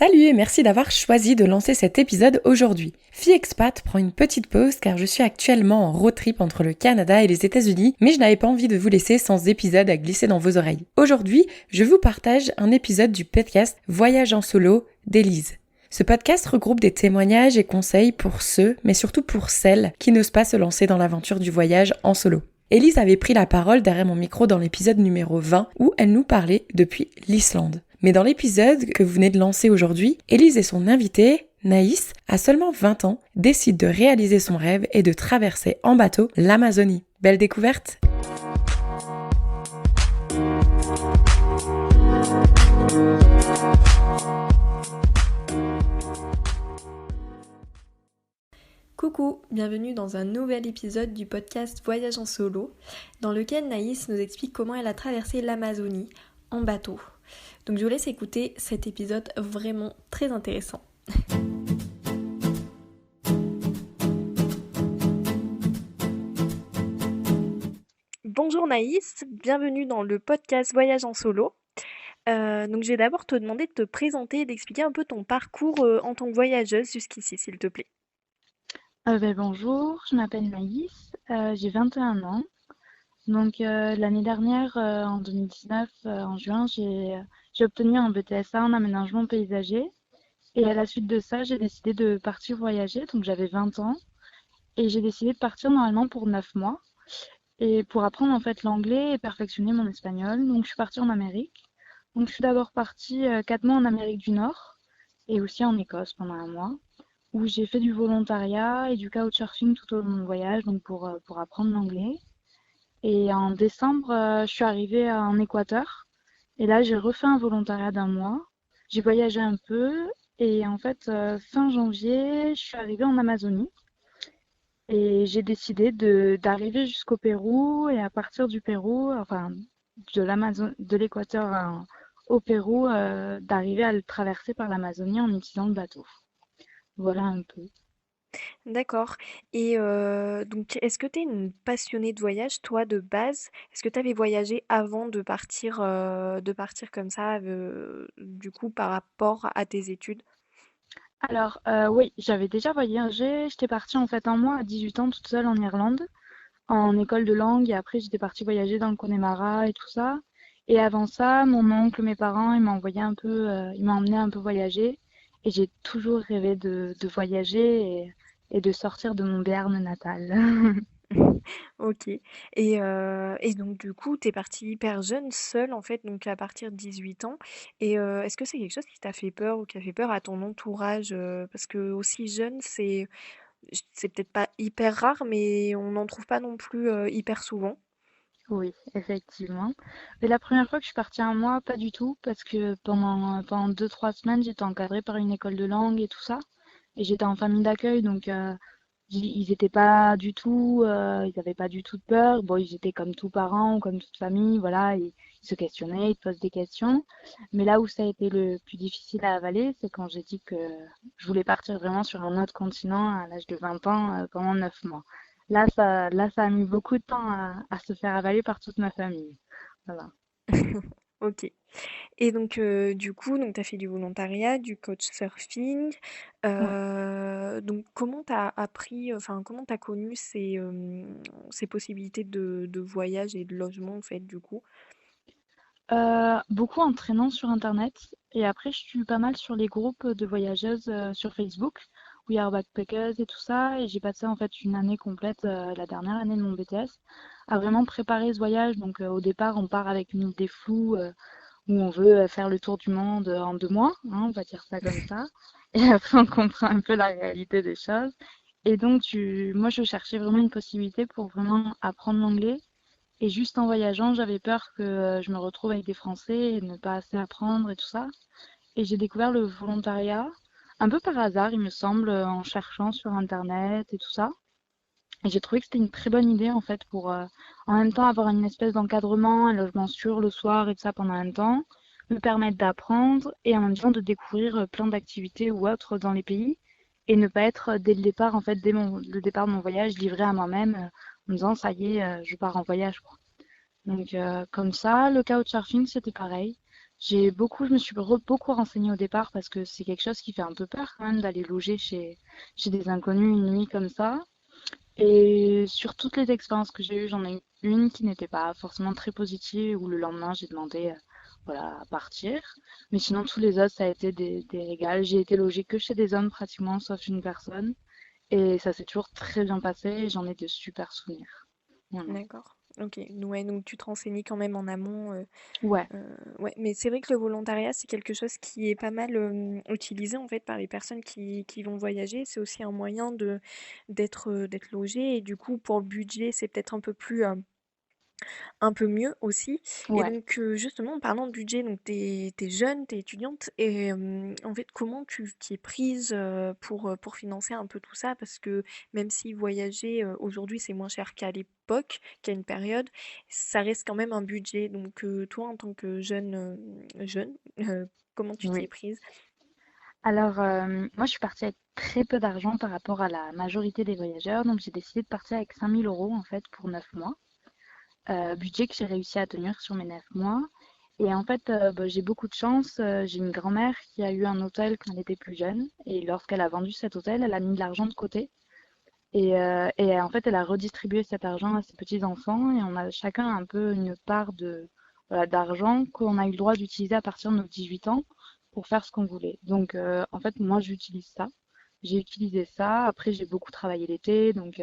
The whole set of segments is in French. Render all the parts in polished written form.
Salut et merci d'avoir choisi de lancer cet épisode aujourd'hui. Fille Expat prend une petite pause car je suis actuellement en road trip entre le Canada et les États-Unis, mais je n'avais pas envie de vous laisser sans épisode à glisser dans vos oreilles. Aujourd'hui, je vous partage un épisode du podcast Voyage en solo d'Élise. Ce podcast regroupe des témoignages et conseils pour ceux, mais surtout pour celles qui n'osent pas se lancer dans l'aventure du voyage en solo. Élise avait pris la parole derrière mon micro dans l'épisode numéro 20 où elle nous parlait depuis l'Islande. Mais dans l'épisode que vous venez de lancer aujourd'hui, Élise et son invitée, Naïs, à seulement 20 ans, décide de réaliser son rêve et de traverser en bateau l'Amazonie. Belle découverte! Coucou, bienvenue dans un nouvel épisode du podcast Voyage en solo, dans lequel Naïs nous explique comment elle a traversé l'Amazonie en bateau. Donc je vous laisse écouter cet épisode vraiment très intéressant. Bonjour Naïs, bienvenue dans le podcast Voyage en solo. Donc je vais d'abord te demander de te présenter et d'expliquer un peu ton parcours en tant que voyageuse jusqu'ici, s'il te plaît. Bonjour, je m'appelle Maïs, j'ai 21 ans. Donc l'année dernière, en 2019, en juin, j'ai obtenu un BTSA en aménagement paysager. Et à la suite de ça, j'ai décidé de partir voyager. Donc j'avais 20 ans et j'ai décidé de partir normalement pour 9 mois et pour apprendre en fait l'anglais et perfectionner mon espagnol. Donc je suis partie en Amérique. Donc je suis d'abord partie 4 mois en Amérique du Nord et aussi en Écosse pendant un mois, où j'ai fait du volontariat et du couchsurfing tout au long de mon voyage, donc pour apprendre l'anglais. Et en décembre, je suis arrivée en Équateur. Et là, j'ai refait un volontariat d'un mois. J'ai voyagé un peu. Et en fait, fin janvier, je suis arrivée en Amazonie. Et j'ai décidé d'arriver jusqu'au Pérou. Et à partir du Pérou, enfin, de l'Équateur au Pérou, d'arriver à le traverser par l'Amazonie en utilisant le bateau. Voilà un peu. D'accord. Et donc, est-ce que tu es une passionnée de voyage, toi, de base? Est-ce que tu avais voyagé avant de partir comme ça, du coup, par rapport à tes études? Alors, oui, j'avais déjà voyagé. J'étais partie en fait un mois à 18 ans toute seule en Irlande, en école de langue. Et après, j'étais partie voyager dans le Connemara et tout ça. Et avant ça, mon oncle, mes parents, ils m'ont envoyé un peu, ils m'ont emmené un peu voyager. Et j'ai toujours rêvé de voyager et de sortir de mon Béarn natal. Ok. Et donc, du coup, tu es partie hyper jeune, seule, en fait, donc à partir de 18 ans. Et est-ce que c'est quelque chose qui t'a fait peur ou qui a fait peur à ton entourage? Parce que aussi jeune, c'est peut-être pas hyper rare, mais on n'en trouve pas non plus hyper souvent. Oui, effectivement. Mais la première fois que je suis partie un mois, pas du tout, parce que pendant 2, 3 semaines, j'étais encadrée par une école de langue et tout ça. Et j'étais en famille d'accueil, donc ils étaient pas du tout, ils avaient pas du tout de peur. Bon, ils étaient comme tout parents ou comme toute famille, voilà, ils se questionnaient, ils te posent des questions. Mais là où ça a été le plus difficile à avaler, c'est quand j'ai dit que je voulais partir vraiment sur un autre continent à l'âge de 20 ans, pendant 9 mois. Là, ça a mis beaucoup de temps à se faire avaler par toute ma famille. Voilà. Ok. Et donc, du coup, donc tu as fait du volontariat, du couchsurfing. Ouais. Donc comment tu as appris, enfin, comment tu as connu ces possibilités de voyage et de logement, en fait, du coup? Beaucoup en traînant sur internet et après je suis pas mal sur les groupes de voyageuses sur Facebook où il y a Backpackers et tout ça et j'ai passé en fait une année complète, la dernière année de mon BTS à vraiment préparer ce voyage. Donc au départ on part avec une idée floue où on veut faire le tour du monde en 2 mois, hein, on va dire ça comme ça, et après on comprend un peu la réalité des choses. Et donc moi je cherchais vraiment une possibilité pour vraiment apprendre l'anglais et juste en voyageant, j'avais peur que je me retrouve avec des Français et ne pas assez apprendre et tout ça. Et j'ai découvert le volontariat, un peu par hasard, il me semble, en cherchant sur Internet et tout ça. Et j'ai trouvé que c'était une très bonne idée en fait pour en même temps avoir une espèce d'encadrement, un logement sûr le soir et tout ça pendant un temps, me permettre d'apprendre et en même temps de découvrir plein d'activités ou autres dans les pays et ne pas être dès le départ en fait le départ de mon voyage livré à moi-même en me disant ça y est, je pars en voyage quoi. Donc comme ça, le couchsurfing c'était pareil. Je me suis beaucoup renseignée au départ parce que c'est quelque chose qui fait un peu peur quand même d'aller loger chez des inconnus une nuit comme ça. Et sur toutes les expériences que j'ai eues, j'en ai eu une qui n'était pas forcément très positive, où le lendemain j'ai demandé voilà, à partir. Mais sinon, tous les autres, ça a été des régals. J'ai été logée que chez des hommes pratiquement, sauf une personne. Et ça s'est toujours très bien passé et j'en ai de super souvenirs. Voilà. D'accord. OK. Ouais, donc tu te renseignais quand même en amont, Ouais, ouais, mais c'est vrai que le volontariat, c'est quelque chose qui est pas mal, utilisé, en fait, par les personnes qui vont voyager. C'est aussi un moyen d'être logé et du coup, pour le budget, c'est peut-être un peu mieux aussi. Et ouais. donc, justement, en parlant de budget, donc tu jeune, t'es étudiante et en fait, comment tu t'y es prise, pour financer un peu tout ça? Parce que même si voyager, aujourd'hui, c'est moins cher qu'à l'époque, qu'à une période, ça reste quand même un budget. Donc, toi, en tant que jeune, comment tu t'y es Oui. prise? Alors, moi, je suis partie avec très peu d'argent par rapport à la majorité des voyageurs. Donc, j'ai décidé de partir avec 5 000 € en fait pour 9 mois. Budget que j'ai réussi à tenir sur mes 9 mois. Et en fait, bah, j'ai beaucoup de chance. J'ai une grand-mère qui a eu un hôtel quand elle était plus jeune. Et lorsqu'elle a vendu cet hôtel, elle a mis de l'argent de côté. Et en fait, elle a redistribué cet argent à ses petits-enfants. Et on a chacun un peu une part voilà, d'argent qu'on a eu le droit d'utiliser à partir de nos 18 ans pour faire ce qu'on voulait. Donc, en fait, moi, j'utilise ça. J'ai utilisé ça. Après, j'ai beaucoup travaillé l'été. Donc,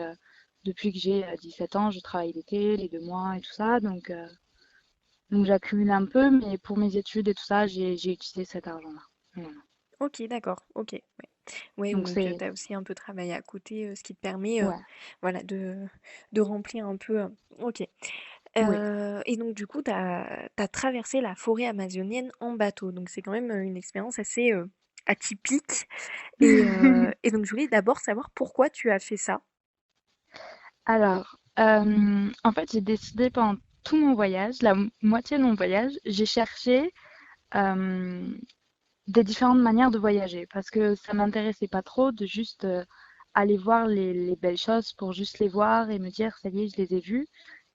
depuis que j'ai 17 ans, je travaille l'été, les 2 mois et tout ça. Donc j'accumule un peu, mais pour mes études et tout ça, j'ai utilisé cet argent-là. Voilà. OK, d'accord, OK, ouais. Ouais, Donc donc c'est, tu as aussi un peu travaillé à côté, ce qui te permet, ouais, voilà, de remplir un peu, OK. oui. Et donc du coup, tu as traversé la forêt amazonienne en bateau. Donc c'est quand même, une expérience assez, atypique et donc je voulais d'abord savoir pourquoi tu as fait ça? Alors, en fait, j'ai décidé pendant tout mon voyage, la moitié de mon voyage, j'ai cherché euh, des différentes manières de voyager parce que ça m'intéressait pas trop de juste aller voir les belles choses pour juste les voir et me dire, ça y est, je les ai vues.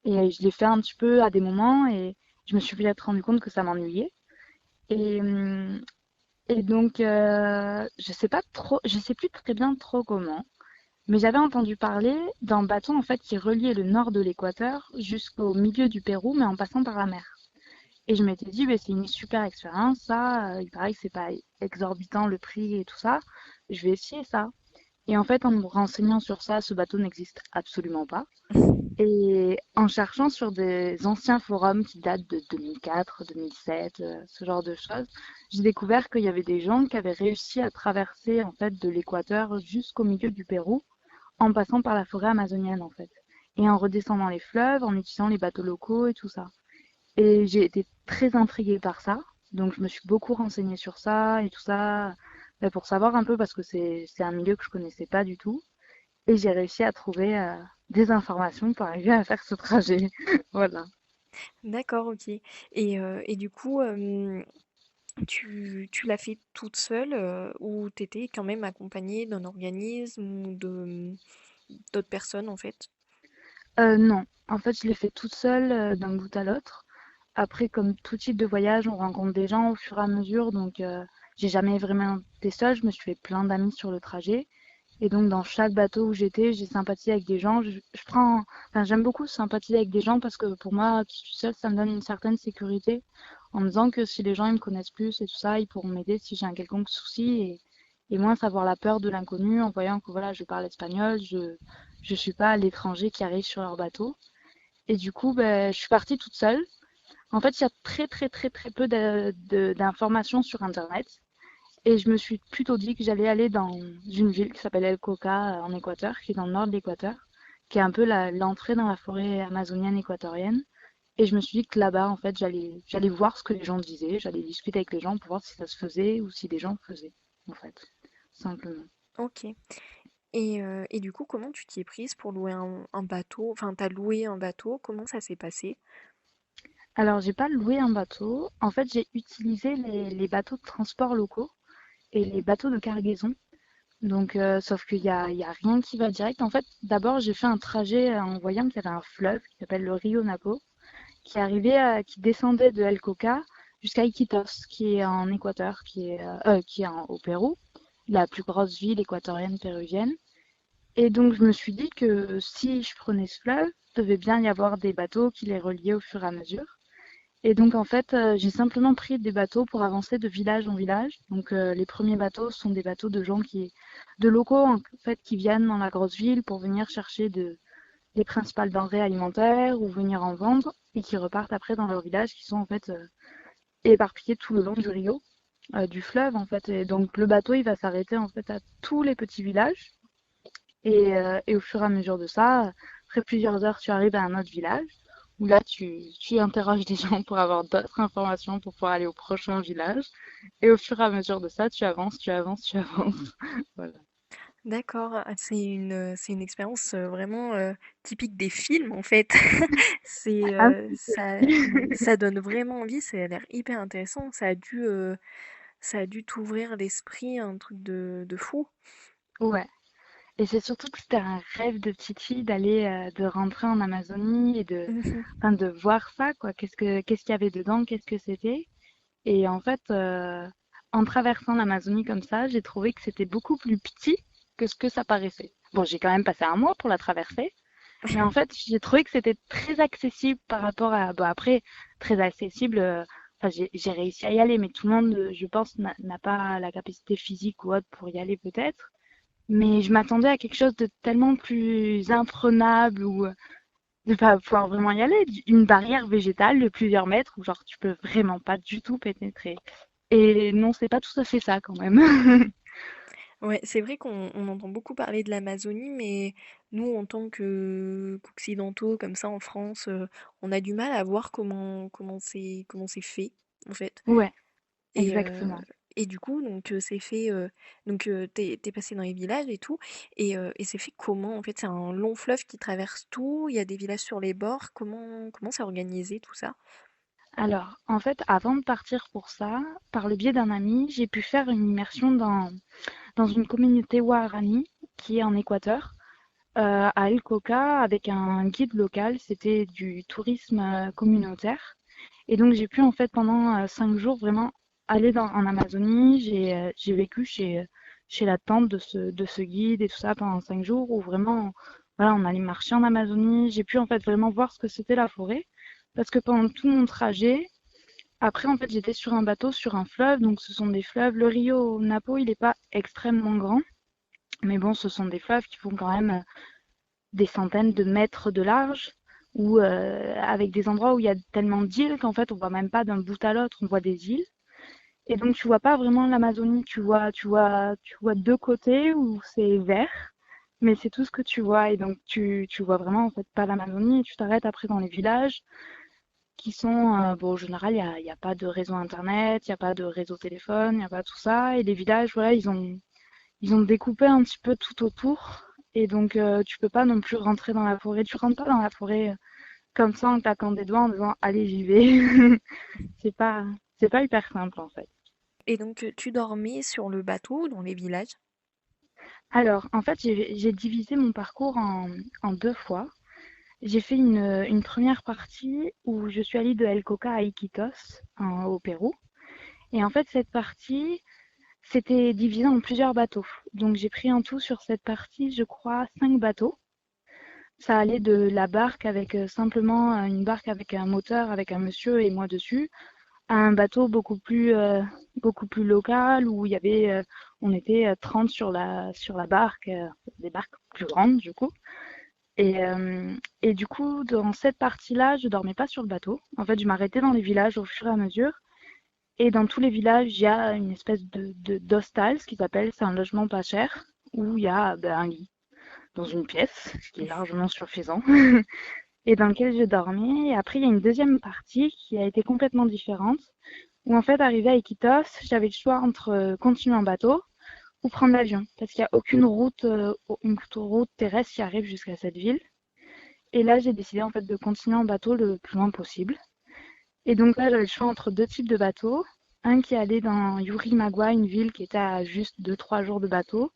Et je l'ai fait un petit peu à des moments et je me suis vite rendu compte que ça m'ennuyait. Et, et donc, je sais pas trop, je sais plus très bien trop comment, mais j'avais entendu parler d'un bateau en fait qui reliait le nord de l'Équateur jusqu'au milieu du Pérou, mais en passant par la mer. Et je m'étais dit, bah, c'est une super expérience, ça. Il paraît que c'est pas exorbitant le prix et tout ça. Je vais essayer ça. Et en fait, en me renseignant sur ça, ce bateau n'existe absolument pas. Et en cherchant sur des anciens forums qui datent de 2004, 2007, ce genre de choses, j'ai découvert qu'il y avait des gens qui avaient réussi à traverser en fait de l'Équateur jusqu'au milieu du Pérou en passant par la forêt amazonienne en fait. Et en redescendant les fleuves, en utilisant les bateaux locaux et tout ça. Et j'ai été très intriguée par ça. Donc je me suis beaucoup renseignée sur ça et tout ça, pour savoir un peu parce que c'est un milieu que je connaissais pas du tout. Et j'ai réussi à trouver des informations pour arriver à faire ce trajet. Voilà. D'accord, OK. Et du coup, tu l'as fait toute seule, ou t'étais quand même accompagnée d'un organisme ou d'autres personnes, en fait? Non, en fait, je l'ai fait toute seule d'un bout à l'autre. Après, comme tout type de voyage, on rencontre des gens au fur et à mesure, donc j'ai jamais vraiment été seule. Je me suis fait plein d'amis sur le trajet. Et donc, dans chaque bateau où j'étais, j'ai sympathisé avec des gens. Enfin, j'aime beaucoup sympathiser avec des gens parce que pour moi, qui suis seule, ça me donne une certaine sécurité en me disant que si les gens ils me connaissent plus et tout ça, ils pourront m'aider si j'ai un quelconque souci et moins savoir la peur de l'inconnu en voyant que voilà, je parle espagnol, je suis pas l'étranger qui arrive sur leur bateau. Et du coup, ben, je suis partie toute seule. En fait, il y a très très très très peu d'informations sur Internet. Et je me suis plutôt dit que j'allais aller dans une ville qui s'appelle El Coca en Équateur, qui est dans le nord de l'Équateur, qui est un peu l'entrée dans la forêt amazonienne équatorienne. Et je me suis dit que là-bas, en fait, j'allais voir ce que les gens disaient, j'allais discuter avec les gens pour voir si ça se faisait ou si des gens faisaient, en fait, simplement. OK. Et du coup, comment tu t'y es prise pour louer un bateau? Enfin, t'as loué un bateau, comment ça s'est passé? Alors, j'ai pas loué un bateau. En fait, j'ai utilisé les bateaux de transport locaux et les bateaux de cargaison. Donc, sauf il y a rien qui va direct. En fait, d'abord, j'ai fait un trajet en voyant qu'il y avait un fleuve qui s'appelle le Rio Napo, qui descendait de El Coca jusqu'à Iquitos, qui est en Équateur, au Pérou, la plus grosse ville équatorienne péruvienne. Et donc, je me suis dit que si je prenais ce fleuve, il devait bien y avoir des bateaux qui les reliaient au fur et à mesure. Et donc, en fait, j'ai simplement pris des bateaux pour avancer de village en village. Donc, les premiers bateaux sont des bateaux de locaux, en fait, qui viennent dans la grosse ville pour venir chercher les principales denrées alimentaires ou venir en vendre et qui repartent après dans leur village qui sont, en fait, éparpillés tout le long du rio, du fleuve, en fait. Et donc, le bateau, il va s'arrêter, en fait, à tous les petits villages. Et au fur et à mesure de ça, après plusieurs heures, tu arrives à un autre village où là, tu interroges des gens pour avoir d'autres informations pour pouvoir aller au prochain village. Et au fur et à mesure de ça, tu avances, tu avances, tu avances. Voilà. D'accord, c'est une expérience, vraiment, typique des films, en fait. C'est, Un ça donne vraiment envie, ça a l'air hyper intéressant. Ça a dû t'ouvrir l'esprit, un truc de fou. Ouais. Et c'est surtout que c'était un rêve de petite fille de rentrer en Amazonie Mmh. enfin, de voir ça, quoi. Qu'est-ce qu'il y avait dedans, qu'est-ce que c'était. Et en fait, en traversant l'Amazonie comme ça, j'ai trouvé que c'était beaucoup plus petit que ce que ça paraissait. Bon, j'ai quand même passé un mois pour la traverser, mais en fait, j'ai trouvé que c'était très accessible par rapport à... Bon, après, très accessible, enfin, j'ai réussi à y aller, mais tout le monde, je pense, n'a pas la capacité physique ou autre pour y aller peut-être. Mais je m'attendais à quelque chose de tellement plus imprenable ou de pas pouvoir vraiment y aller. Une barrière végétale de plusieurs mètres où genre tu peux vraiment pas du tout pénétrer. Et non, c'est pas tout à fait ça quand même. Ouais, c'est vrai qu'on entend beaucoup parler de l'Amazonie, mais nous, en tant qu'occidentaux, comme ça, en France, on a du mal à voir comment c'est fait, en fait. Ouais, Et, euh, exactement. et du coup, donc c'est fait. Donc t'es passé dans les villages et tout. Et c'est fait comment? En fait, c'est un long fleuve qui traverse tout. Il y a des villages sur les bords. Comment c'est organisé tout ça? Alors, en fait, avant de partir pour ça, par le biais d'un ami, j'ai pu faire une immersion dans une communauté Guarani qui est en Équateur, à El Coca, avec un guide local. C'était du tourisme communautaire. Et donc, j'ai pu, en fait, pendant 5 jours, vraiment aller en Amazonie. J'ai vécu chez la tante de ce guide et tout ça pendant 5 jours où vraiment, voilà, on allait marcher en Amazonie. J'ai pu, en fait, vraiment voir ce que c'était la forêt. Parce que pendant tout mon trajet, après, en fait, j'étais sur un bateau, sur un fleuve. Donc, ce sont des fleuves. Le Rio Napo, il n'est pas extrêmement grand. Mais bon, ce sont des fleuves qui font quand même des centaines de mètres de large, ou avec des endroits où il y a tellement d'îles qu'en fait on voit même pas d'un bout à l'autre, on voit des îles. Et donc tu vois pas vraiment l'Amazonie, tu vois deux côtés où c'est vert, mais c'est tout ce que tu vois. Et donc tu vois vraiment en fait pas l'Amazonie et tu t'arrêtes après dans les villages qui sont, bon, en général, il y a pas de réseau internet, il y a pas de réseau téléphone, il y a pas tout ça. Et les villages, voilà, ils ont découpé un petit peu tout autour. Et donc, tu peux pas non plus rentrer dans la forêt. Tu rentres pas dans la forêt comme ça en claquant des doigts en disant allez, j'y vais. C'est pas, c'est pas hyper simple en fait. Et donc tu dormais sur le bateau dans les villages? Alors, en fait, j'ai divisé mon parcours en 2 fois. J'ai fait une première partie où je suis allée de El Coca à Iquitos, au Pérou. Et en fait, cette partie, c'était divisé en plusieurs bateaux. Donc, j'ai pris en tout sur cette partie, je crois, 5 bateaux. Ça allait de la barque avec simplement une barque avec un moteur, avec un monsieur et moi dessus, à un bateau beaucoup plus local où on était 30 sur la barque, des barques plus grandes du coup. Et du coup, dans cette partie-là, je dormais pas sur le bateau. En fait, je m'arrêtais dans les villages au fur et à mesure. Et dans tous les villages, il y a une espèce d'hostel, ce qu'ils appellent, c'est un logement pas cher, où il y a un lit dans une pièce, ce qui est largement suffisant, et dans lequel je dormais. Et après, il y a une deuxième partie qui a été complètement différente, où en fait, arrivé à Iquitos, j'avais le choix entre continuer en bateau ou prendre l'avion, parce qu'il n'y a aucune route terrestre qui arrive jusqu'à cette ville. Et là, j'ai décidé en fait de continuer en bateau le plus loin possible. Et donc là, j'avais le choix entre deux types de bateaux. Un qui allait dans Yurimagua, une ville qui était à juste 2 3 jours de bateau,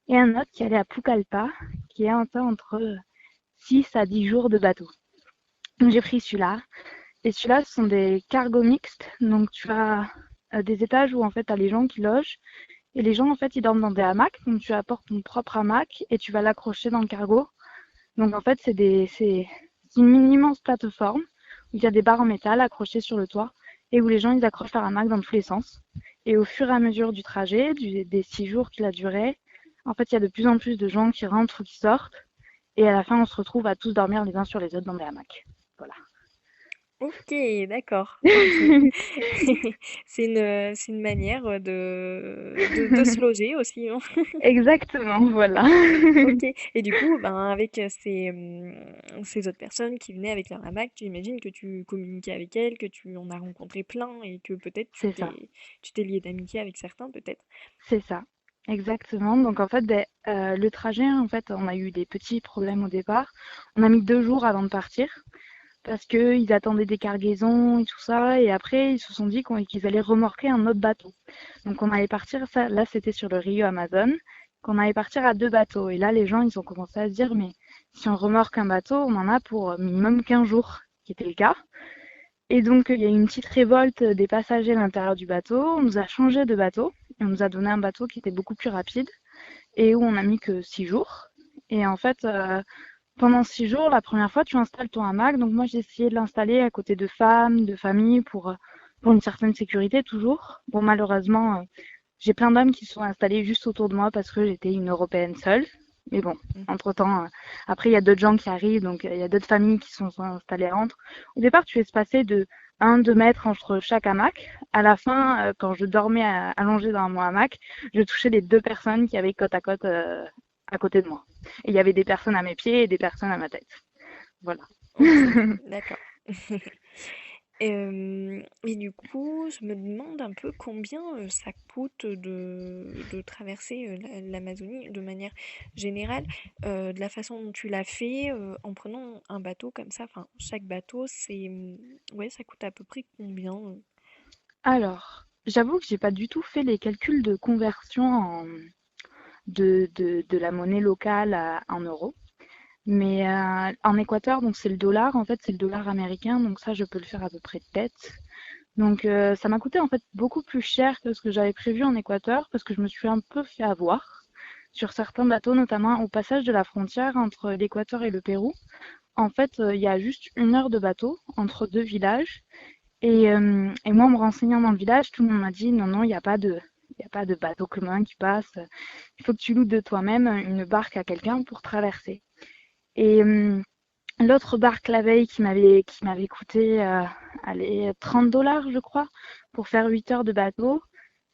et un autre qui allait à Pucallpa, qui est un temps entre 6 à 10 jours de bateau. Donc j'ai pris celui-là, Et celui-là, ce sont des cargos mixtes. Donc, tu as des étages où, en fait, tu as les gens qui logent. Et les gens, en fait, ils dorment dans des hamacs. Donc, tu apportes ton propre hamac et tu vas l'accrocher dans le cargo. Donc, en fait, c'est une immense plateforme où il y a des barres en métal accrochées sur le toit et où les gens, ils accrochent leur hamac dans tous les sens. Et au fur et à mesure du trajet, des 6 jours qu'il a duré, en fait, il y a de plus en plus de gens qui rentrent ou qui sortent. Et à la fin, on se retrouve à tous dormir les uns sur les autres dans des hamacs. Voilà. OK, d'accord. C'est une manière de se loger aussi, hein. Exactement, voilà. OK. Et du coup, ben, avec ces autres personnes qui venaient avec leur hamac, j'imagine que tu communiquais avec elles, que tu en as rencontré plein et que peut-être C'est ça, tu t'es lié d'amitié avec certains, peut-être. c'est ça. Exactement. Donc en fait, le trajet, en fait, on a eu des petits problèmes au départ. On a mis 2 jours avant de partir parce que ils attendaient des cargaisons et tout ça. Et après, ils se sont dit qu'ils allaient remorquer un autre bateau. Donc on allait partir, ça, là c'était sur le Rio Amazon, qu'on allait partir à 2 bateaux. Et là, les gens, ils ont commencé à se dire, mais si on remorque un bateau, on en a pour minimum 15 jours, qui était le cas. Et donc, il y a eu une petite révolte des passagers à l'intérieur du bateau. On nous a changé de bateau. Et on nous a donné un bateau qui était beaucoup plus rapide et où on a mis que 6 jours. Et en fait, pendant 6 jours, la première fois, tu installes ton hamac. Donc moi, j'ai essayé de l'installer à côté de femmes, de familles pour une certaine sécurité toujours. Bon, malheureusement, j'ai plein d'hommes qui se sont installés juste autour de moi parce que j'étais une Européenne seule. Mais bon, Mmh. entre-temps, après, il y a d'autres gens qui arrivent, donc il y a d'autres familles qui sont installées entre. Au départ, tu fais se passer de 1, 2 mètres entre chaque hamac. À la fin, quand je dormais allongée dans mon hamac, je touchais les 2 personnes qui avaient côte à côté de moi. Et il y avait des personnes à mes pieds et des personnes à ma tête. Voilà. OK, d'accord. Et du coup, je me demande un peu combien ça coûte de traverser l'Amazonie de manière générale, de la façon dont tu l'as fait, en prenant un bateau comme ça. Enfin, chaque bateau, ouais, ça coûte à peu près combien? Alors, j'avoue que j'ai pas du tout fait les calculs de conversion de la monnaie locale en euros. Mais en Équateur, donc c'est le dollar, en fait c'est le dollar américain, donc ça je peux le faire à peu près de tête. Donc ça m'a coûté en fait beaucoup plus cher que ce que j'avais prévu en Équateur parce que je me suis un peu fait avoir sur certains bateaux, notamment au passage de la frontière entre l'Équateur et le Pérou. En fait, il y a juste 1 heure de bateau entre deux villages et moi, en me renseignant dans le village, tout le monde m'a dit non, non, il y a pas de bateau commun qui passe. Il faut que tu loues de toi-même une barque à quelqu'un pour traverser. Et l'autre barque la veille qui m'avait coûté allez, 30 dollars, je crois, pour faire 8 heures de bateau.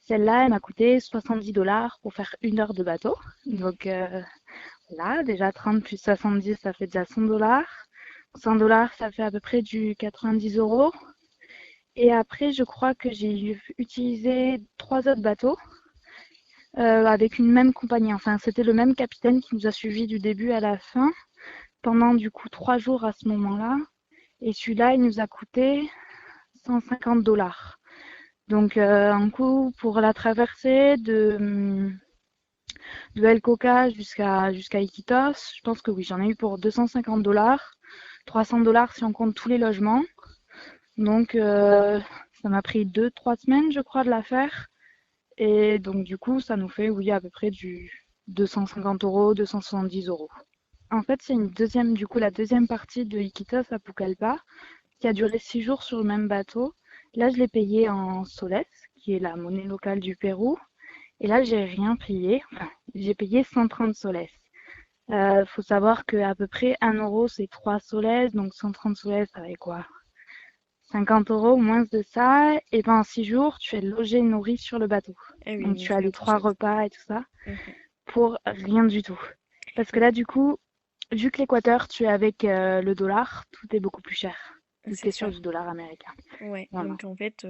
Celle-là, elle m'a coûté 70 dollars pour faire 1 heure de bateau. Donc là, déjà 30 plus 70, ça fait déjà 100 dollars. 100 dollars, ça fait à peu près du 90 euros. Et après, je crois que j'ai utilisé 3 autres bateaux avec une même compagnie. Enfin, c'était le même capitaine qui nous a suivis du début à la fin pendant du coup 3 jours à ce moment-là. Et celui-là, il nous a coûté 150 dollars. Donc, un coup pour la traversée de El Coca jusqu'à Iquitos, je pense que oui, j'en ai eu pour 250 dollars. 300 dollars si on compte tous les logements. Donc, ça m'a pris 2, 3 semaines, je crois, de la faire. Et donc, du coup, ça nous fait, oui, à peu près du 250 euros, 270 euros. En fait, c'est la deuxième partie de Iquitos à Pucallpa, qui a duré 6 jours sur le même bateau. Là, je l'ai payé en soles, qui est la monnaie locale du Pérou. Et là, j'ai rien payé. Enfin, j'ai payé 130 soles. Faut savoir qu'à peu près 1 euro, c'est 3 soles. Donc, 130 soles, ça va être quoi? 50 euros ou moins de ça. Et pendant 6 jours, tu es logé et nourri sur le bateau. Ah oui, Donc, donc tu as c'est les autre 3 repas et tout ça chose. pour rien du tout. Parce que Mhm. là, du coup, vu que l'Équateur, tu es avec le dollar, tout est beaucoup plus cher. Vu que tu C'est es sur ça. du dollar américain. Ouais, Voilà. donc en fait,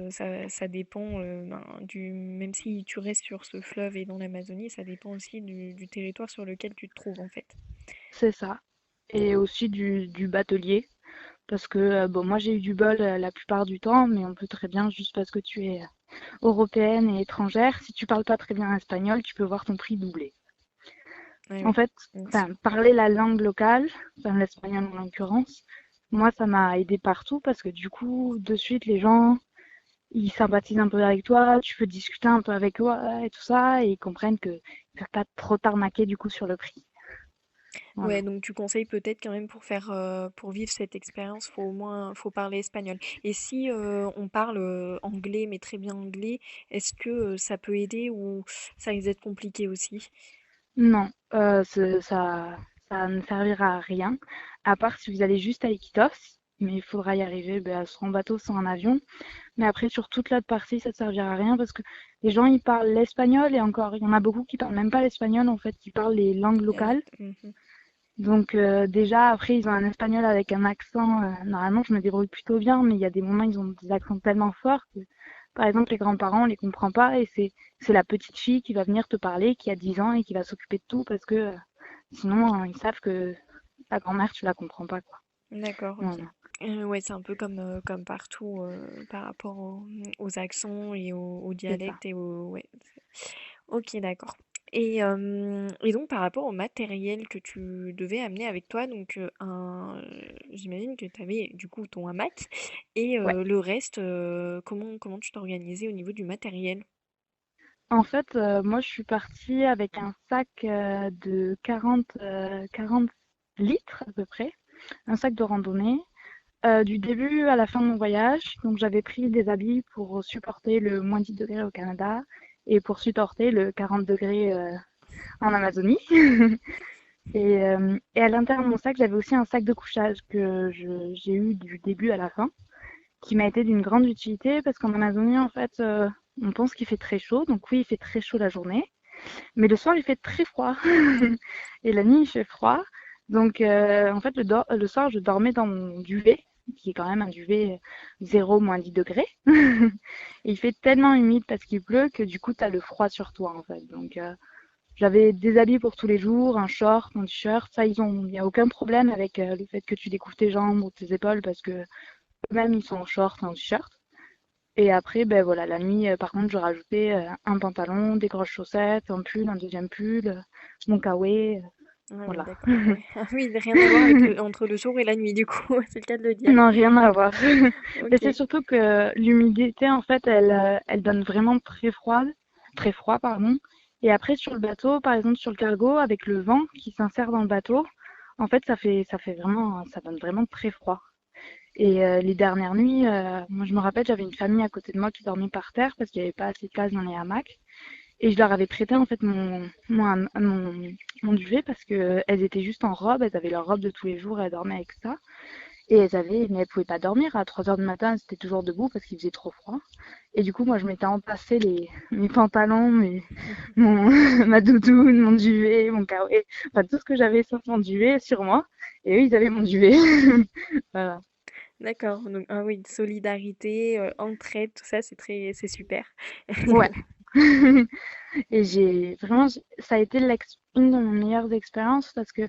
ça dépend, ben, même si tu restes sur ce fleuve et dans l'Amazonie, ça dépend aussi du territoire sur lequel tu te trouves en fait. C'est ça. Et aussi du batelier. Parce que, bon, moi, j'ai eu du bol la plupart du temps, mais on peut très bien, juste parce que tu es européenne et étrangère, si tu parles pas très bien espagnol, tu peux voir ton prix doubler. Ouais, En oui, fait, bien sûr. enfin, parler la langue locale, enfin l'espagnol en l'occurrence, Moi, ça m'a aidé partout parce que du coup, de suite, les gens, ils sympathisent un peu avec toi, tu peux discuter un peu avec eux et tout ça, et ils comprennent que ils peuvent pas trop t'arnaquer du coup sur le prix. Ouais, Voilà. donc tu conseilles peut-être quand même pour vivre cette expérience, faut au moins faut parler espagnol. Et si on parle anglais, mais très bien anglais, est-ce que ça peut aider ou ça risque d'être compliqué aussi? Non, ça ne servira à rien, à part si vous allez juste à Iquitos, mais il faudra y arriver, ben, soit en bateau, soit en avion. Mais après, sur toute l'autre partie, ça ne servira à rien parce que les gens, ils parlent l'espagnol et encore, il y en a beaucoup qui parlent même pas l'espagnol, en fait, qui parlent les langues locales. Dialecte. Mhm. Donc déjà, après, ils ont un espagnol avec un accent. Normalement, je me débrouille plutôt bien, mais il y a des moments, ils ont des accents tellement forts que, par exemple, les grands-parents, on les comprend pas et c'est la petite fille qui va venir te parler, qui a 10 ans et qui va s'occuper de tout parce que sinon, ils savent que la grand-mère, tu la comprends pas, quoi. D'accord, ok. Voilà, Ouais, c'est un peu comme partout par rapport aux accents et aux c'est ça. dialectes et aux... Ouais. Ok, d'accord. Et donc par rapport au matériel que tu devais amener avec toi, donc j'imagine que tu avais du coup ton hamac et Ouais. le reste, comment tu t'organisais au niveau du matériel? En fait, moi, je suis partie avec un sac de 40 litres à peu près, un sac de randonnée. Du début à la fin de mon voyage, donc j'avais pris des habits pour supporter le moins 10 degrés au Canada et pour supporter le 40 degrés en Amazonie. Et à l'intérieur de mon sac, j'avais aussi un sac de couchage que j'ai eu du début à la fin, qui m'a été d'une grande utilité parce qu'en Amazonie, en fait, on pense qu'il fait très chaud. Donc oui, il fait très chaud la journée, mais le soir, il fait très froid. Et la nuit, il fait froid. Donc, en fait, le soir, je dormais dans mon duvet, qui est quand même un duvet 0, moins 10 degrés. Et il fait tellement humide parce qu'il pleut que du coup, tu as le froid sur toi, en fait. Donc, j'avais des habits pour tous les jours, un short, un t-shirt. Ça, il n'y a aucun problème avec le fait que tu découvres tes jambes ou tes épaules parce que eux-mêmes, ils sont en short, en t-shirt. Et après, ben voilà, la nuit, par contre, je rajoutais un pantalon, des grosses chaussettes, un pull, un deuxième pull, mon kawaii, Ah oui, voilà. d'accord. Ouais. Ah oui, rien à voir avec entre le jour et la nuit, du coup, c'est le cas de le dire. Non, rien à voir. Mais c'est Ok. surtout que l'humidité, en fait, elle donne vraiment très froid, pardon. Et après, sur le bateau, par exemple, sur le cargo, avec le vent qui s'insère dans le bateau, en fait, ça donne vraiment très froid. Et les dernières nuits, moi, je me rappelle, j'avais une famille à côté de moi qui dormait par terre parce qu'il n'y avait pas assez de place dans les hamacs. Et je leur avais prêté en fait mon duvet parce que elles étaient juste en robe, elles avaient leur robe de tous les jours, elles dormaient avec ça. Mais elles pouvaient pas dormir. À 3 heures du matin, elles étaient toujours debout parce qu'il faisait trop froid. Et du coup, moi, je m'étais entassé mes pantalons, mon, ma doudoune, mon duvet, mon kawaii, enfin tout ce que j'avais sauf mon duvet sur moi. Et eux, ils avaient mon duvet. Voilà. D'accord. Donc, ah oui, solidarité, entraide, tout ça, c'est super. Ouais. Et ça a été une de mes meilleures expériences parce que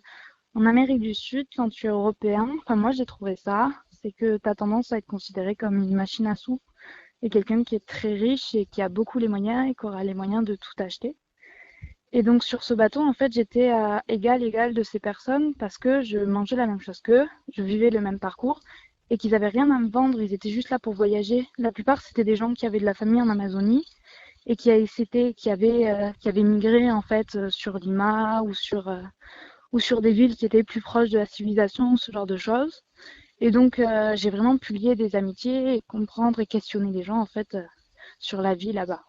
en Amérique du Sud, quand tu es européen, enfin moi j'ai trouvé ça, c'est que tu as tendance à être considéré comme une machine à sous et quelqu'un qui est très riche et qui a beaucoup les moyens et qui aura les moyens de tout acheter. Et donc sur ce bateau, en fait, j'étais à égal de ces personnes parce que je mangeais la même chose qu'eux, je vivais le même parcours et qu'ils avaient rien à me vendre, ils étaient juste là pour voyager. La plupart, c'était des gens qui avaient de la famille en Amazonie et qui avaient migré en fait sur Lima ou sur des villes qui étaient plus proches de la civilisation, ce genre de choses. Et donc, j'ai vraiment pu lier des amitiés et comprendre et questionner les gens, en fait, sur la vie là-bas.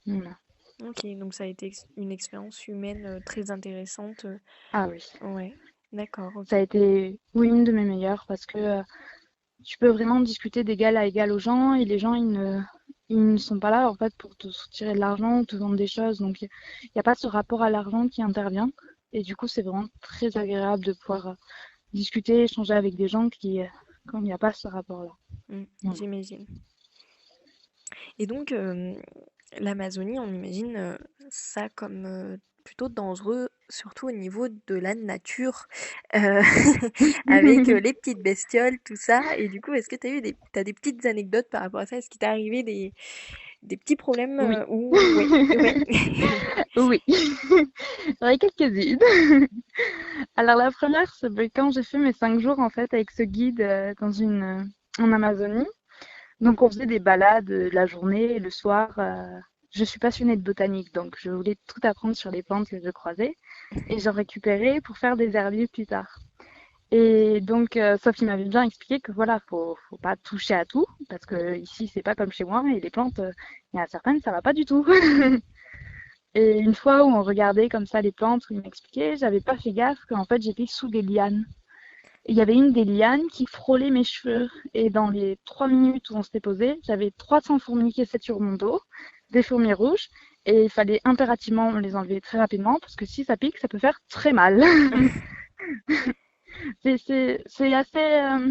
Voilà. Ok, donc ça a été une expérience humaine très intéressante. Ah oui. Ouais, d'accord, Ça a ok. été, oui, une de mes meilleures parce que tu peux vraiment discuter d'égal à égal aux gens et les gens, ils ne sont pas là, en fait, pour te soutirer de l'argent ou te vendre des choses. Donc, il n'y a pas ce rapport à l'argent qui intervient. Et du coup, c'est vraiment très agréable de pouvoir discuter, échanger avec des gens quand il n'y a pas ce rapport-là. Voilà. J'imagine. Et donc, l'Amazonie, on imagine ça comme plutôt dangereux, surtout au niveau de la nature, euh, avec les petites bestioles, tout ça. Et du coup, est-ce que t'as des petites anecdotes par rapport à ça? Est-ce qu'il t'est arrivé des petits problèmes Oui. ou ouais, ouais. Oui. J'en ai quelques-unes. Alors la première, c'est quand j'ai fait mes 5 jours en fait avec ce guide en Amazonie. Donc on faisait des balades la journée et le soir. Je suis passionnée de botanique, donc je voulais tout apprendre sur les plantes que je croisais et j'en récupérais pour faire des herbiers plus tard. Et donc, sauf qu'il m'avait bien expliqué que voilà, faut pas toucher à tout parce que ici c'est pas comme chez moi et les plantes, il y en a certaines ça va pas du tout. Et une fois où on regardait comme ça les plantes, où il m'expliquait, j'avais pas fait gaffe qu'en fait j'étais sous des lianes. Et il y avait une des lianes qui frôlait mes cheveux. Et dans les 3 minutes où on s'était posé, j'avais 300 fourmis qui étaient sur mon dos, des fourmis rouges, et il fallait impérativement me les enlever très rapidement parce que si ça pique, ça peut faire très mal. C'est assez.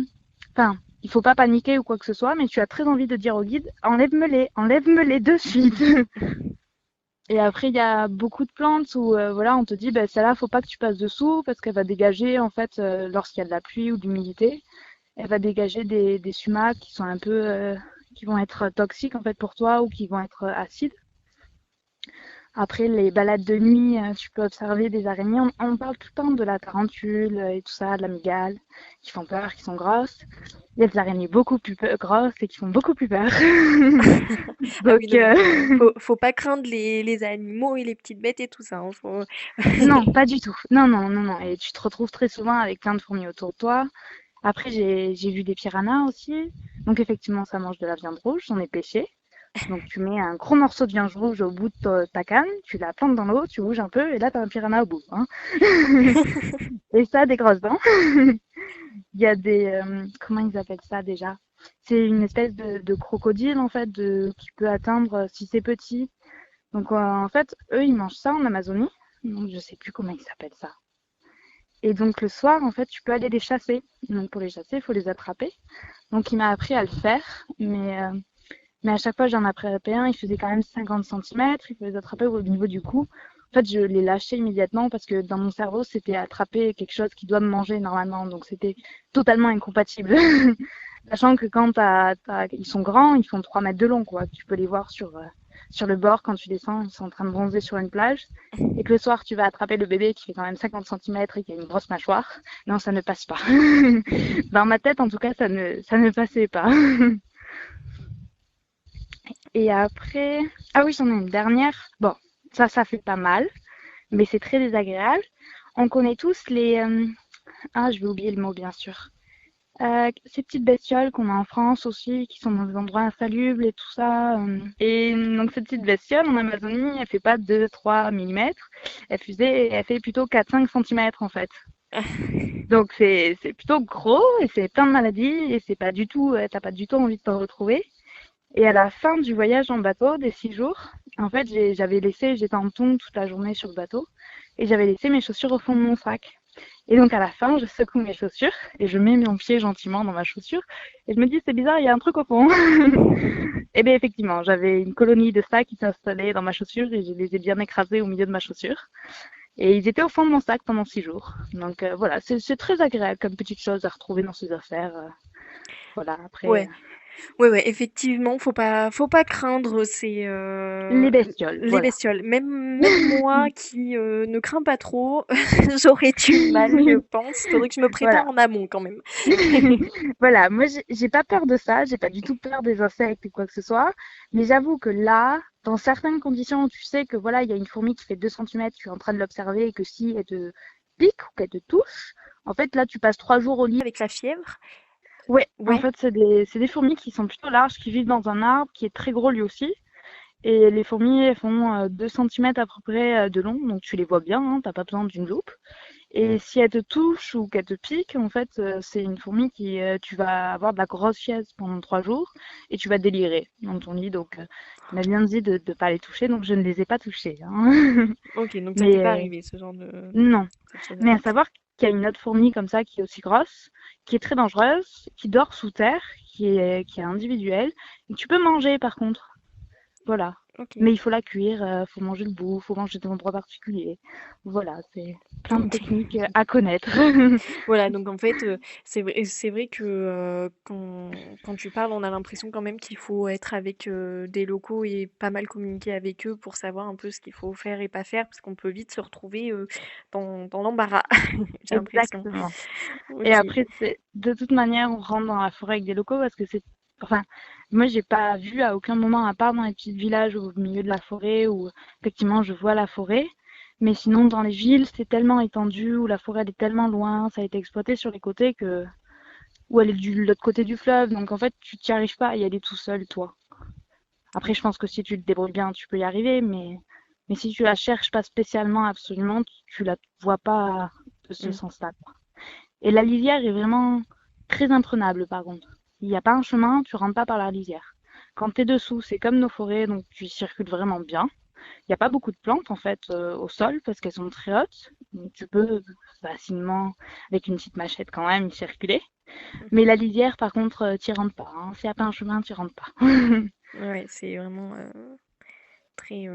Enfin, il faut pas paniquer ou quoi que ce soit, mais tu as très envie de dire au guide, enlève-me-les de suite. Et après, il y a beaucoup de plantes où voilà, on te dit, ben, celle-là, faut pas que tu passes dessous parce qu'elle va dégager, en fait, lorsqu'il y a de la pluie ou de l'humidité, elle va dégager des sumacs qui sont un peu, qui vont être toxiques en fait pour toi ou qui vont être acides. Après, les balades de nuit, tu peux observer des araignées. On parle tout le temps de la tarentule et tout ça, de la mygale, qui font peur, qui sont grosses. Il y a des araignées beaucoup plus grosses et qui font beaucoup plus peur. Ah oui, Donc, donc faut pas craindre les animaux et les petites bêtes et tout ça, hein, faut non, pas du tout. Non, non, non, non. Et tu te retrouves très souvent avec plein de fourmis autour de toi. Après, j'ai vu des piranhas aussi. Donc, effectivement, ça mange de la viande rouge. J'en ai pêché. Donc, tu mets un gros morceau de viande rouge au bout de ta canne, tu la plantes dans l'eau, tu bouges un peu, et là, t'as un piranha au bout. Hein. Et ça a des grosses dents. Il y a comment ils appellent ça déjà? C'est une espèce de crocodile, en fait, qui peut atteindre, si c'est petit. Donc, en fait, eux, ils mangent ça en Amazonie. Donc, je sais plus comment ils s'appellent ça. Et donc, le soir, en fait, tu peux aller les chasser. Donc, pour les chasser, il faut les attraper. Donc, il m'a appris à le faire, mais à chaque fois, j'en attrapais un, il faisait quand même 50 centimètres, il faut les attraper au niveau du cou. En fait, je les lâchais immédiatement parce que dans mon cerveau, c'était attraper quelque chose qui doit me manger normalement. Donc, c'était totalement incompatible. Sachant que quand ils sont grands, ils font 3 mètres de long, quoi. Tu peux les voir sur le bord quand tu descends, ils sont en train de bronzer sur une plage. Et que le soir, tu vas attraper le bébé qui fait quand même 50 centimètres et qui a une grosse mâchoire. Non, ça ne passe pas. Dans ma tête, en tout cas, ça ne passait pas. Et après, ah oui, j'en ai une dernière. Bon, ça fait pas mal, mais c'est très désagréable. On connaît tous je vais oublier le mot, bien sûr. Ces petites bestioles qu'on a en France aussi, qui sont dans des endroits insalubres et tout ça. Et donc, cette petite bestiole, en Amazonie, elle fait pas 2-3 millimètres. Elle fait plutôt 4-5 centimètres, en fait. Donc, c'est plutôt gros et c'est plein de maladies et c'est pas du tout, t'as pas du tout envie de t'en retrouver. Et à la fin du voyage en bateau, des 6 jours, en fait, j'étais en tongs toute la journée sur le bateau, et j'avais laissé mes chaussures au fond de mon sac. Et donc à la fin, je secoue mes chaussures, et je mets mon pied gentiment dans ma chaussure, et je me dis, c'est bizarre, il y a un truc au fond. Et bien effectivement, j'avais une colonie de sacs qui s'installait dans ma chaussure, et je les ai bien écrasés au milieu de ma chaussure. Et ils étaient au fond de mon sac pendant 6 jours. Donc voilà, c'est très agréable comme petite chose à retrouver dans ses affaires. Voilà, après, ouais. Ouais, ouais, effectivement, faut pas craindre les bestioles, les voilà. bestioles. Même moi qui ne crains pas trop, j'aurais du mal, je pense. Faudrait que je me prépare Voilà. en amont quand même. Voilà, moi j'ai pas peur de ça, j'ai pas du tout peur des insectes ou quoi que ce soit, mais j'avoue que là, dans certaines conditions où tu sais que voilà, il y a une fourmi qui fait 2 centimètres, tu es en train de l'observer et que si elle te pique ou qu'elle te touche, en fait là tu passes 3 jours au lit. Avec la fièvre? Ouais, en Ouais. fait c'est des fourmis qui sont plutôt larges, qui vivent dans un arbre qui est très gros lui aussi. Et les fourmis, elles font 2 centimètres à peu près de long, donc tu les vois bien, hein, t'as pas besoin d'une loupe. Et si elle te touche ou qu'elle te pique, en fait, c'est une fourmi tu vas avoir de la grosse fièvre pendant 3 jours et tu vas délirer dans ton lit. Donc, il m'a bien dit de ne pas les toucher, donc je ne les ai pas touchées. Hein. Ok, donc ça t'est Mais pas arrivé, ce genre de non. cette chose-là. Mais à savoir qu'il y a une autre fourmi comme ça qui est aussi grosse, qui est très dangereuse, qui dort sous terre, qui est individuelle, et que tu peux manger par contre. Voilà. OK. Mais il faut la cuire, faut manger le bout, faut manger dans un endroit particulier. Voilà, c'est plein de OK. techniques à connaître. Voilà, donc en fait, c'est vrai que, quand tu parles, on a l'impression quand même qu'il faut être avec, des locaux et pas mal communiquer avec eux pour savoir un peu ce qu'il faut faire et pas faire, parce qu'on peut vite se retrouver, dans l'embarras, j'ai l'impression. Exactement. Et OK. après, c'est de toute manière, on rentre dans la forêt avec des locaux parce que c'est, enfin, moi, j'ai pas vu à aucun moment, à part dans les petits villages au milieu de la forêt où effectivement je vois la forêt. Mais sinon, dans les villes, c'est tellement étendu, où la forêt elle est tellement loin, ça a été exploité sur les côtés que, où elle est de l'autre côté du fleuve. Donc en fait, tu t'y arrives pas à y aller tout seul, toi. Après, je pense que si tu te débrouilles bien, tu peux y arriver, mais si tu la cherches pas spécialement, absolument, tu la vois pas de ce Mmh. sens-là, quoi. Et la lisière est vraiment très imprenable, par contre. Il n'y a pas un chemin, tu rentres pas par la lisière. Quand tu es dessous, c'est comme nos forêts, donc tu y circules vraiment bien. Il n'y a pas beaucoup de plantes, en fait, au sol, parce qu'elles sont très hautes. Donc tu peux facilement, avec une petite machette quand même, y circuler. Mais la lisière, par contre, t'y rentres pas, hein. S'il n'y a pas un chemin, t'y rentres pas. Ouais, c'est vraiment, très,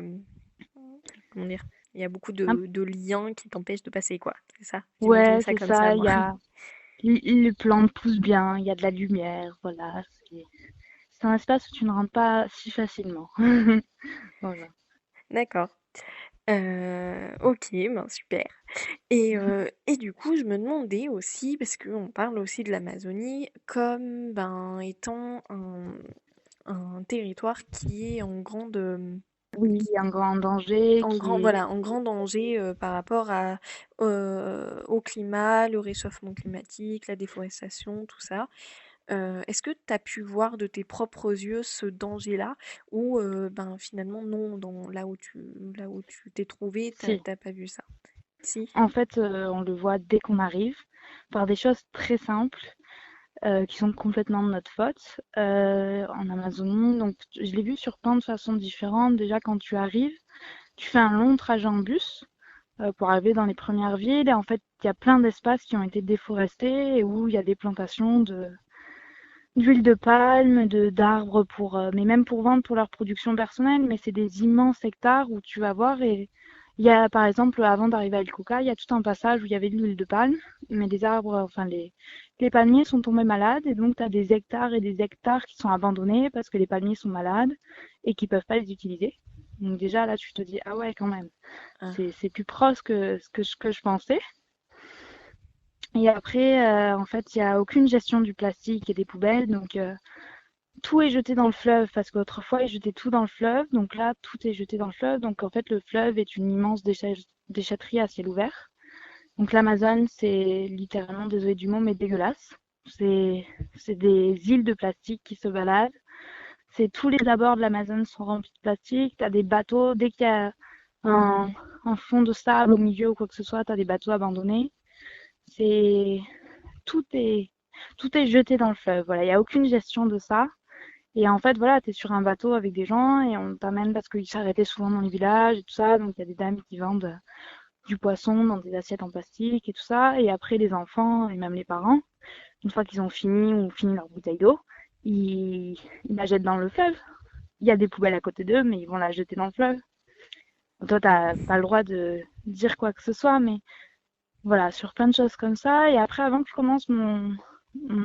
comment dire? Il y a beaucoup Hum, de liens qui t'empêchent de passer, quoi. C'est ça? J'imagine Ouais, ça c'est comme ça, ça. Il moi. y a les plantes poussent bien, il y a de la lumière, voilà. C'est un espace où tu ne rentres pas si facilement. Voilà. D'accord. OK, ben, super. Et du coup, je me demandais aussi, parce qu'on parle aussi de l'Amazonie comme, ben, étant un territoire qui est Oui, un grand danger en grand, qui est... voilà, en grand danger par rapport au climat, le réchauffement climatique, la déforestation, tout ça. Est-ce que tu as pu voir de tes propres yeux ce danger-là ou ben, finalement non, là où tu t'es trouvé, Si, t'as pas vu ça? Si? en fait, on le voit dès qu'on arrive, par des choses très simples qui sont complètement de notre faute en Amazonie. Donc, je l'ai vu sur plein de façons différentes. Déjà, quand tu arrives, tu fais un long trajet en bus pour arriver dans les premières villes. Et en fait, il y a plein d'espaces qui ont été déforestés et où il y a des plantations d'huile de palme, d'arbres pour, mais même pour vendre pour leur production personnelle. Mais c'est des immenses hectares où tu vas voir et il y a, par exemple, avant d'arriver à El Coca, il y a tout un passage où il y avait de l'huile de palme, mais des arbres, enfin les palmiers sont tombés malades et donc tu as des hectares et des hectares qui sont abandonnés parce que les palmiers sont malades et qui peuvent pas les utiliser. Donc déjà là, tu te dis ah ouais quand même, Ah, c'est plus proche que ce que je pensais. Et après, en fait, il y a aucune gestion du plastique et des poubelles, donc tout est jeté dans le fleuve parce qu'autrefois ils jetaient tout dans le fleuve, donc là tout est jeté dans le fleuve, donc en fait le fleuve est une immense déchetterie à ciel ouvert. Donc l'Amazone c'est littéralement, désolé du mot, mais dégueulasse. C'est c'est des îles de plastique qui se baladent. C'est tous les abords de l'Amazone sont remplis de plastique. T'as des bateaux dès qu'il y a un, un fond de sable au milieu ou quoi que ce soit, t'as des bateaux abandonnés. C'est tout est tout est jeté dans le fleuve. Voilà, il y a aucune gestion de ça. Et en fait, voilà, tu es sur un bateau avec des gens et on t'amène parce qu'ils s'arrêtaient souvent dans les villages et tout ça. Donc, il y a des dames qui vendent du poisson dans des assiettes en plastique et tout ça. Et après, les enfants et même les parents, une fois qu'ils ont fini leur bouteille d'eau, ils la jettent dans le fleuve. Il y a des poubelles à côté d'eux, mais ils vont la jeter dans le fleuve. Toi, t'as pas le droit de dire quoi que ce soit, mais voilà, sur plein de choses comme ça. Et après, avant que je commence mon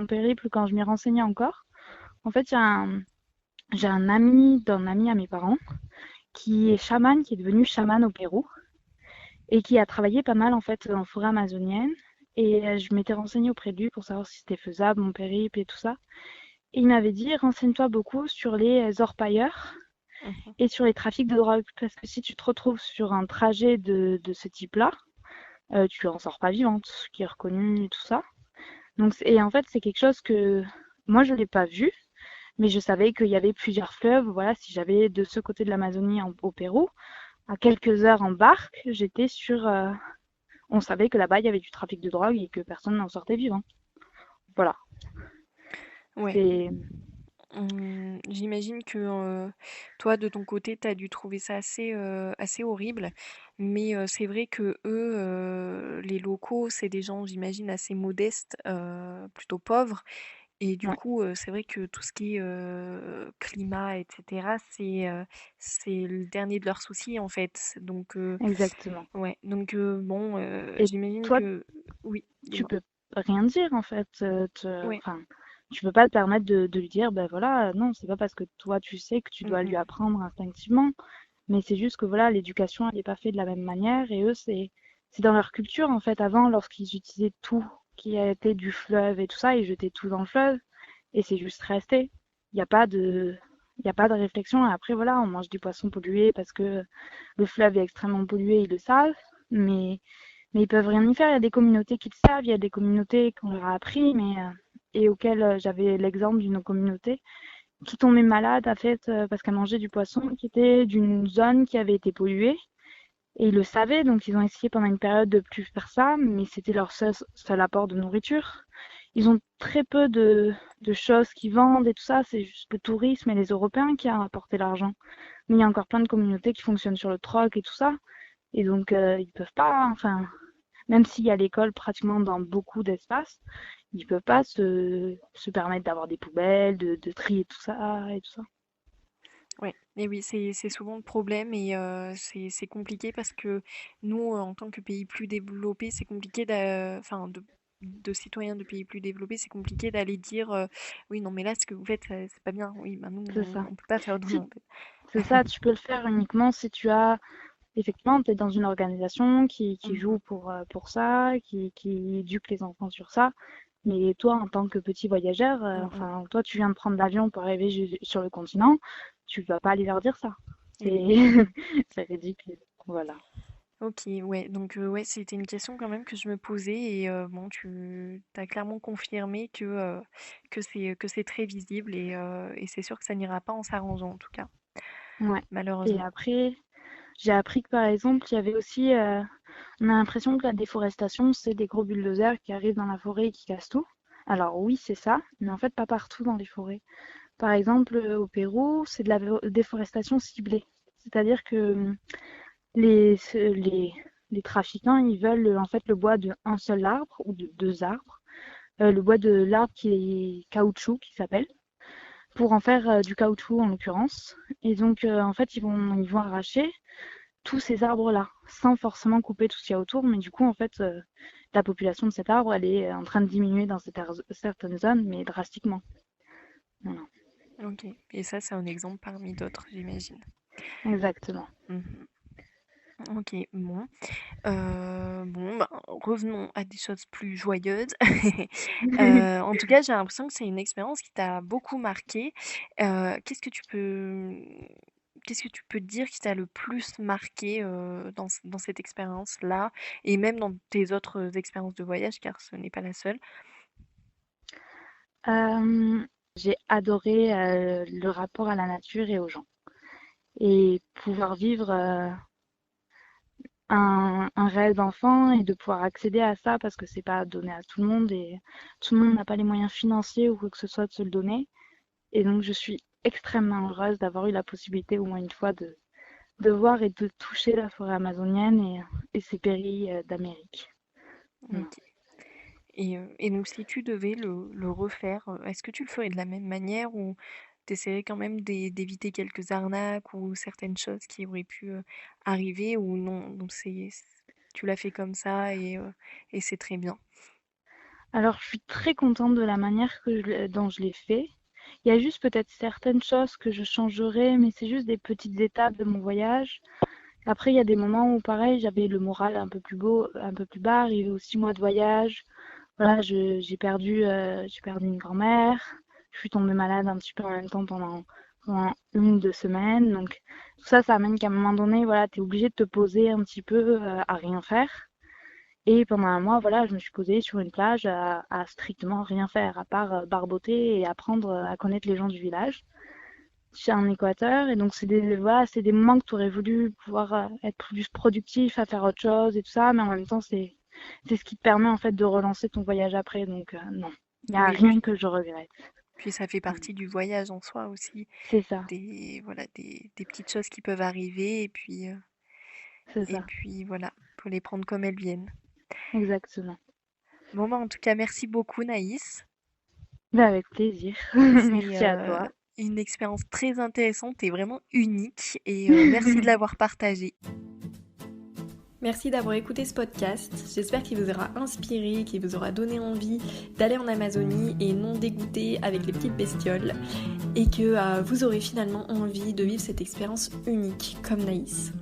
périple, quand je m'y renseignais encore, en fait, j'ai un ami d'un ami à mes parents qui est chaman, qui est devenu chaman au Pérou et qui a travaillé pas mal en fait en forêt amazonienne. Et je m'étais renseignée auprès de lui pour savoir si c'était faisable, mon périple et tout ça. Et il m'avait dit, renseigne-toi beaucoup sur les orpailleurs mhm. et sur les trafics de drogue. Parce que si tu te retrouves sur un trajet de ce type-là, tu en sors pas vivante, ce qui est reconnu et tout ça. Donc, et en fait, c'est quelque chose que moi, je l'ai pas vu, mais je savais qu'il y avait plusieurs fleuves. Voilà, si j'avais de ce côté de l'Amazonie au Pérou, à quelques heures en barque, j'étais sur. On savait que là-bas il y avait du trafic de drogue et que personne n'en sortait vivant. Voilà. Ouais. C'est. J'imagine que toi, de ton côté, tu as dû trouver ça assez horrible. Mais c'est vrai que eux, les locaux, c'est des gens, j'imagine, assez modestes, plutôt pauvres. Et du Ouais, coup, c'est vrai que tout ce qui est, climat et cetera, c'est le dernier de leurs soucis, en fait. Donc exactement. ouais, donc bon, Et j'imagine toi, que oui, tu dis-moi? peux rien dire en fait. Ouais. Enfin, tu peux pas te permettre de lui dire, ben voilà, non, c'est pas parce que toi tu sais que tu Mmh dois lui mh. apprendre instinctivement, mais c'est juste que voilà, l'éducation elle est pas faite de la même manière et eux c'est dans leur culture en fait. Avant, lorsqu'ils utilisaient tout qui a été du fleuve et tout ça, ils jetaient tout dans le fleuve et c'est juste resté. Il n'y a pas de il y a pas de réflexion. Et après voilà, on mange des poissons pollués parce que le fleuve est extrêmement pollué, ils le savent, mais ils peuvent rien y faire. Il y a des communautés qui le savent, il y a des communautés qu'on leur a appris, et auxquelles j'avais l'exemple d'une communauté qui tombait malade, en fait, parce qu'elle mangeait du poisson qui était d'une zone qui avait été polluée. Et ils le savaient, donc ils ont essayé pendant une période de plus faire ça, mais c'était leur seul apport de nourriture. Ils ont très peu de choses qui vendent et tout ça, c'est juste le tourisme et les Européens qui ont apporté l'argent. Mais il y a encore plein de communautés qui fonctionnent sur le troc et tout ça, et donc ils peuvent pas, enfin, même s'il y a l'école pratiquement dans beaucoup d'espaces, ils peuvent pas se permettre d'avoir des poubelles, de trier tout ça et tout ça. Ouais, et oui, c'est souvent le problème et c'est compliqué parce que nous, en tant que pays plus développés, c'est compliqué enfin de citoyens de pays plus développés, c'est compliqué d'aller dire oui, non, mais là, ce que vous faites, c'est pas bien. Oui, bah nous, C'est ça. on peut pas faire Si, autrement, en fait. c'est ça, tu peux le faire uniquement si tu as effectivement, tu es dans une organisation qui Mhm, joue pour ça, qui éduque les enfants sur ça. Mais toi, en tant que petit voyageur, mhm. enfin, toi, tu viens de prendre l'avion pour arriver sur le continent, tu vas pas aller leur dire ça. Et oui. C'est c'est ridicule. Voilà. Ok, ouais, donc ouais, c'était une question quand même que je me posais et bon, tu as clairement confirmé que c'est très visible et c'est sûr que ça n'ira pas en s'arrangeant en tout cas, Ouais. Et malheureusement. après, j'ai appris que par exemple, il y avait aussi, on a l'impression que la déforestation, c'est des gros bulldozers qui arrivent dans la forêt et qui cassent tout. Alors oui, c'est ça, mais en fait pas partout dans les forêts. Par exemple, au Pérou, c'est de la déforestation ciblée. C'est-à-dire que les, les, les trafiquants, ils veulent en fait le bois d'un seul arbre ou de deux arbres, le bois de l'arbre qui est caoutchouc, qui s'appelle, pour en faire du caoutchouc en l'occurrence. Et donc, en fait, ils vont arracher tous ces arbres-là, sans forcément couper tout ce qu'il y a autour. Mais du coup, en fait, la population de cet arbre, elle est en train de diminuer dans certaines zones, mais drastiquement. Voilà. Ok, et ça, c'est un exemple parmi d'autres, j'imagine. Exactement. Mhm. Ok, bon. Bon, ben, revenons à des choses plus joyeuses. En tout cas, j'ai l'impression que c'est une expérience qui t'a beaucoup marqué. Qu'est-ce que tu peux dire qui t'a le plus marqué dans cette expérience-là, et même dans tes autres expériences de voyage, car ce n'est pas la seule. J'ai adoré le rapport à la nature et aux gens. Et pouvoir vivre un rêve d'enfant et de pouvoir accéder à ça parce que c'est pas donné à tout le monde et tout le monde n'a pas les moyens financiers ou quoi que ce soit de se le donner. Et donc je suis extrêmement heureuse d'avoir eu la possibilité au moins une fois de voir et de toucher la forêt amazonienne et ses prairies d'Amérique. Voilà. Ok. Et donc, si tu devais le refaire, est-ce que tu le ferais de la même manière ou t'essaierais quand même d'éviter quelques arnaques ou certaines choses qui auraient pu arriver ou non, donc tu l'as fait comme ça et c'est très bien. Alors je suis très contente de la manière dont je l'ai fait. Il y a juste peut-être certaines choses que je changerais, mais c'est juste des petites étapes de mon voyage. Après, il y a des moments où, pareil, j'avais le moral un peu plus beau, un peu plus bas, arrivé aux 6 mois de voyage. Voilà, j'ai perdu une grand-mère. Je suis tombée malade un petit peu en même temps pendant une, 2 semaines. Donc, tout ça, ça amène qu'à un moment donné, voilà, t'es obligé de te poser un petit peu à rien faire. Et pendant un mois, voilà, je me suis posée sur une plage à strictement rien faire, à part barboter et apprendre à connaître les gens du village chez un Équateur. Et donc, voilà, c'est des moments que tu aurais voulu pouvoir être plus productif, à faire autre chose et tout ça. Mais en même temps, c'est ce qui te permet en fait de relancer ton voyage après. Donc, non, il n'y a Oui, rien que je regrette. puis ça fait Voilà. partie du voyage en soi aussi, C'est ça, voilà, des petites choses qui peuvent arriver c'est et ça, puis voilà, faut les prendre comme elles viennent. exactement. Bon, bah, en tout cas, merci beaucoup, Naïs. Bah, avec plaisir. C'est Merci à toi. une expérience très intéressante et vraiment unique et merci de l'avoir partagée. Merci d'avoir écouté ce podcast. J'espère qu'il vous aura inspiré, qu'il vous aura donné envie d'aller en Amazonie et non dégoûté avec les petites bestioles et que vous aurez finalement envie de vivre cette expérience unique comme Naïs.